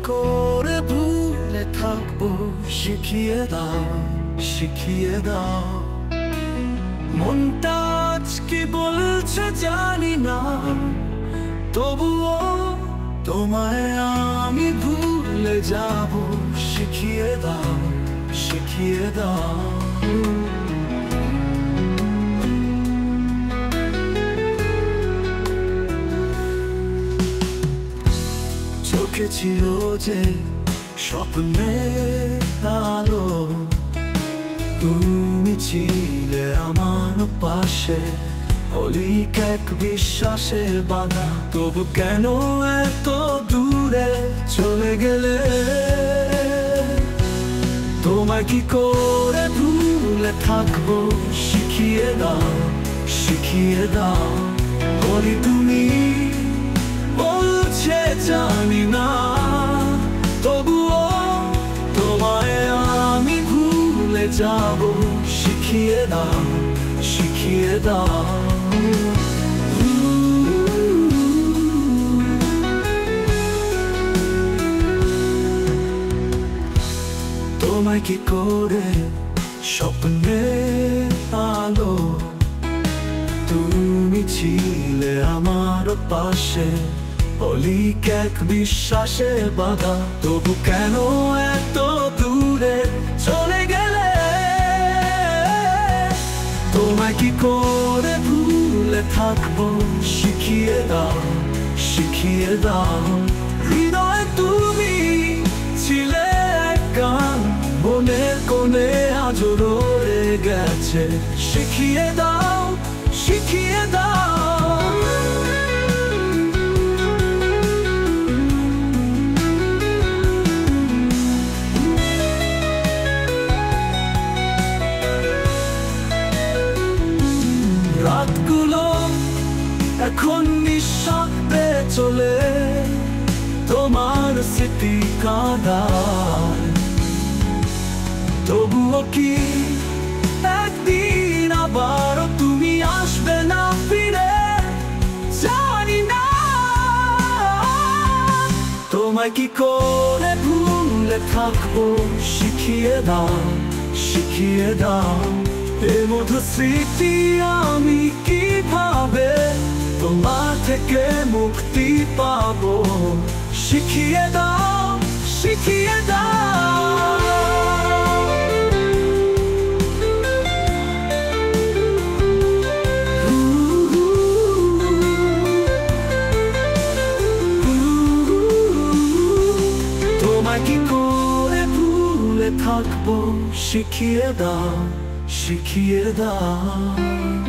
করে ভুলে থাকবো শিখিয়ে দাও, শিখিয়ে দাও। মনটা আজ কি বলছে জানি না, তবুও তোমায় আমি ভুলে যাব। শিখিয়ে দাও, শিখিয়ে দাও। চোখে ছিল যে স্বপ্নের আলো, তুমি ছিলে আমার পাশে, অলিক এক বিশ্বাসের বাধা। তবু কেন এত দূরে চলে গেলে? তোমায় কি করে ভুলে থাকবো শিখিয়ে দাও, শিখিয়ে দাও। বলি তুমি বলছে জানি না, তবুও তোমায় আমি ভুলে যাব। শিখিয়ে দাও, শিখিয়ে দাও। তোমায় কি করে স্বপ্নের আলো, তুমি ছিলে আমার পাশে, অলিক এক বিশ্বাসের বাধা। তবু কেন এত দূরে চলে গেলে? তোমায় কি করে ভুলে থাকবো শিখিয়ে দাও, শিখিয়ে দাও। হৃদয় তুমি ছিলে এক গান, মনের কোণে আজও রয়ে গেছে। শিখিয়ে দাও, শিখিয়ে দাও। রাতগুলো এখন নিঃশব্দে চলে, তোমার স্মৃতি কাঁদায়। তবুও কি একদিন আবারও তুমি আসবে না ফিরে? জানি না। তোমায় কি করে ভুলে থাকবো শিখিয়ে দাও, শিখিয়ে দাও। এ মধুর স্মৃতি আমি কিভাবে তোমার থেকে মুক্তি পাবো? শিখিয়ে দাও, শিখিয়ে দাও। তোমায় কি করে ভুলে থাকবো শিখিয়ে দাও, শিখিয়ে দাও।